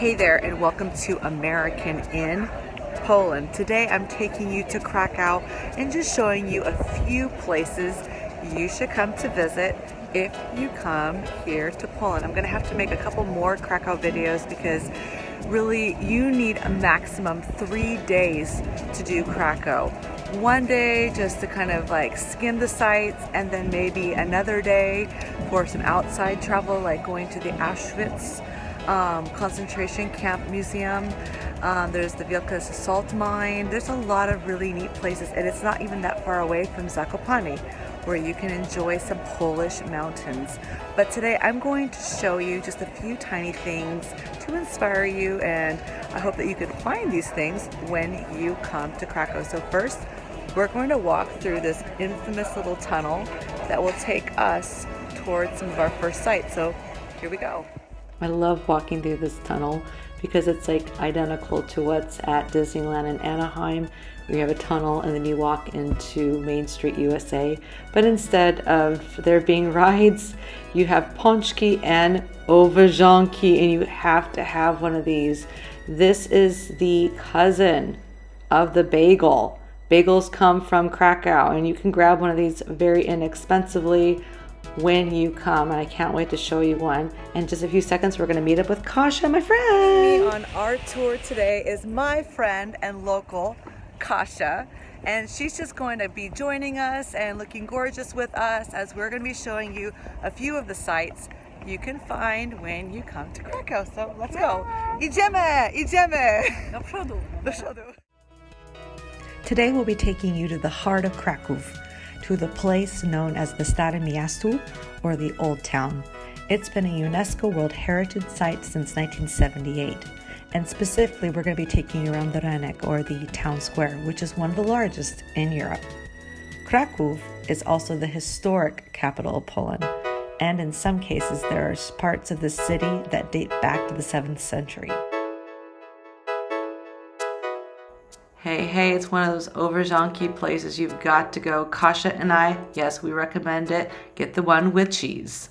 Hey there, and welcome to American in Poland. Today I'm taking you to Krakow and just showing you a few places you should come to visit if you come here to Poland. I'm gonna have to make a couple more Krakow videos because really you need a maximum 3 days to do Krakow. One day just to kind of like skim the sights, and then maybe another day for some outside travel like going to the Auschwitz concentration camp museum. There's the Wielkie salt mine. There's a lot of really neat places, and it's not even that far away from Zakopane, where you can enjoy some Polish mountains. But today I'm going to show you just a few tiny things to inspire you, and I hope that you can find these things when you come to Krakow. So first, we're going to walk through this infamous little tunnel that will take us towards some of our first sites. So here we go. I love walking through this tunnel because it's like identical to what's at Disneyland in Anaheim. We have a tunnel and then you walk into Main Street, USA. But instead of there being rides, you have pączki and owarzanki, and you have to have one of these. This is the cousin of the bagel. Bagels come from Krakow, and you can grab one of these very inexpensively when you come, and I can't wait to show you one. In just a few seconds, we're going to meet up with Kasia, my friend. On our tour today is my friend and local Kasia, and she's just going to be joining us and looking gorgeous with us as we're going to be showing you a few of the sites you can find when you come to Krakow. So let's go. Idziemy! Idziemy! Do przodu. Do przodu. Today we'll be taking you to the heart of Kraków, to the place known as the Stare Miasto, or the Old Town. It's been a UNESCO World Heritage Site since 1978, and specifically we're going to be taking you around the Rynek, or the town square, which is one of the largest in Europe. Kraków is also the historic capital of Poland, and in some cases there are parts of the city that date back to the 7th century. Hey, it's one of those owarzanki places you've got to go. Kasia and I, yes, we recommend it. Get the one with cheese.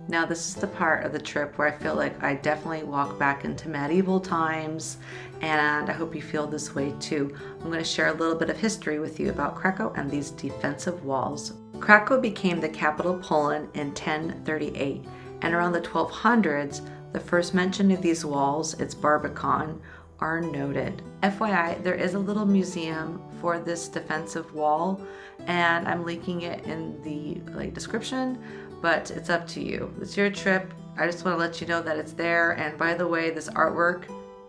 Now this is the part of the trip where I feel like I definitely walk back into medieval times, and I hope you feel this way too. I'm going to share a little bit of history with you about Krakow and these defensive walls. Krakow became the capital of Poland in 1038, and around the 1200s, the first mention of these walls, its Barbican, are noted. FYI, there is a little museum for this defensive wall, and I'm linking it in the description, but it's up to you. It's your trip. I just want to let you know that it's there, and by the way, this artwork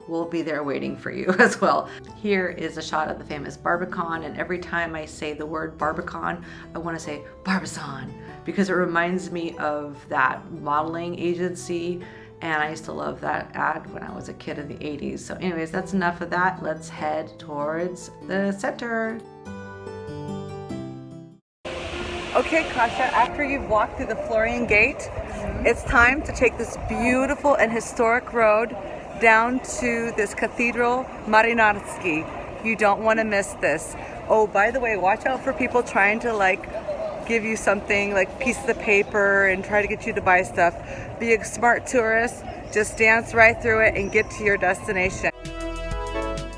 will be there waiting for you as well. Here is a shot of the famous Barbican, and every time I say the word Barbican, I want to say Barbizon, because it reminds me of that modeling agency. And I used to love that ad when I was a kid in the 80s. So anyways, that's enough of that. Let's head towards the center. Okay, Kasia, after you've walked through the Florian Gate, it's time to take this beautiful and historic road down to this Cathedral Maryseidlerconsulting. You don't want to miss this. Oh, by the way, watch out for people trying to give you something like pieces of paper and try to get you to buy stuff. Be a smart tourist, just dance right through it and get to your destination.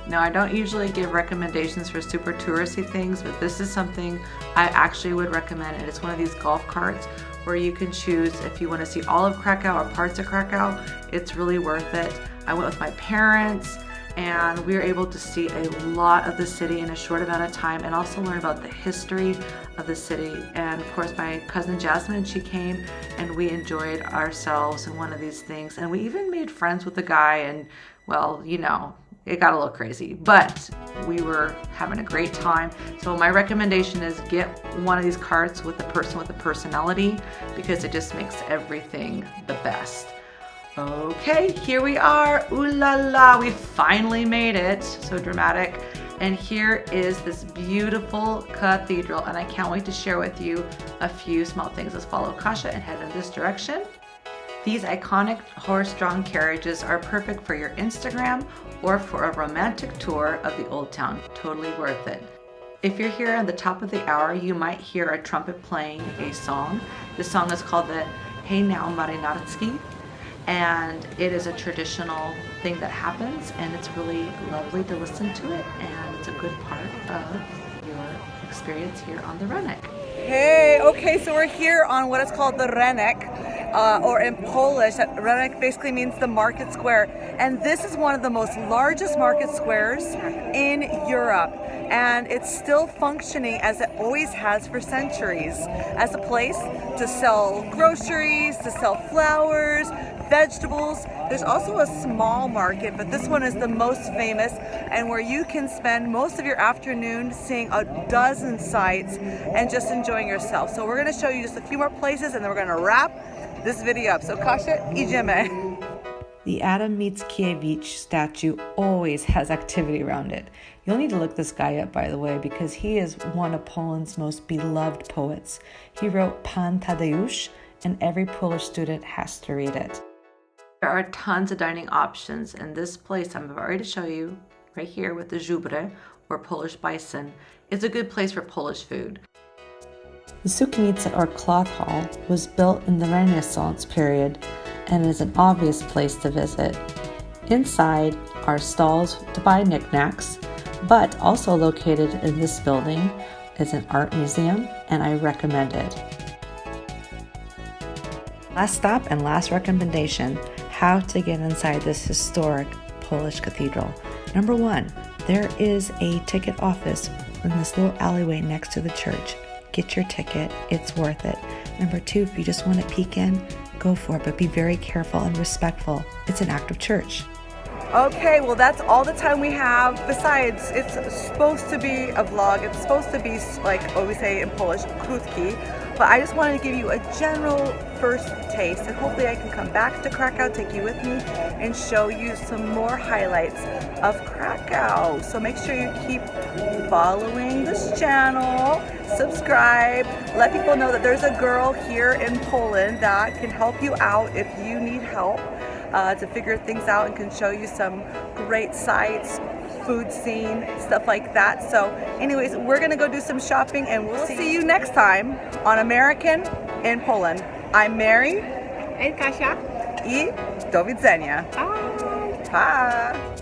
Now, I don't usually give recommendations for super touristy things, but this is something I actually would recommend, and it's one of these golf carts where you can choose if you want to see all of Krakow or parts of Krakow. It's really worth it. I went with my parents, and we were able to see a lot of the city in a short amount of time, and also learn about the history of the city. And of course, my cousin Jasmine, she came, and we enjoyed ourselves in one of these things, and we even made friends with the guy, and well, you know, it got a little crazy, but we were having a great time. So my recommendation is get one of these carts with a person with a personality, because it just makes everything the best. Okay, here we are. Ooh la la, we finally made it. So dramatic. And here is this beautiful cathedral, and I can't wait to share with you a few small things. Let's follow Kasia and head in this direction. These iconic horse-drawn carriages are perfect for your Instagram or for a romantic tour of the Old Town. Totally worth it. If you're here on the top of the hour, you might hear a trumpet playing a song. This song is called the Hey Now Maryseidlerconsulting. and it is a traditional thing that happens, and it's really lovely to listen to it, and it's a good part of your experience here on the Rynek. Hey, okay, so we're here on what is called the Rynek, or in Polish, Rynek basically means the market square. And this is one of the most largest market squares in Europe. And it's still functioning as it always has for centuries, as a place to sell groceries, to sell flowers, vegetables. There's also a small market, but this one is the most famous, and where you can spend most of your afternoon seeing a dozen sites and just enjoying yourself. So we're going to show you just a few more places, and then we're going to wrap this video up. So Kasia, idziemy. The Adam meets Mickiewicz statue always has activity around it. You'll need to look this guy up, by the way, because he is one of Poland's most beloved poets. He wrote Pan Tadeusz, and every Polish student has to read it. There are tons of dining options, and this place I'm about to show you right here with the żubry, or Polish bison, is a good place for Polish food. The sukiennica, or cloth hall, was built in the Renaissance period and is an obvious place to visit. Inside are stalls to buy knickknacks, but also located in this building is an art museum, and I recommend it. Last stop and last recommendation, how to get inside this historic Polish cathedral. Number 1, there is a ticket office in this little alleyway next to the church. Get your ticket, it's worth it. Number 2, if you just want to peek in, go for it, but be very careful and respectful. It's an active church. Okay, well that's all the time we have. Besides, it's supposed to be a vlog. It's supposed to be, like what we say in Polish, krótki. But I just wanted to give you a general first taste, and hopefully I can come back to Krakow, take you with me, and show you some more highlights of Krakow. So make sure you keep following this channel, subscribe, let people know that there's a girl here in Poland that can help you out if you need help to figure things out, and can show you some great sites, food scene, stuff like that. So anyways, we're gonna go do some shopping, and we'll see you next time on American in Poland. I'm Mary. And Kasia. I do widzenia. Bye. Pa!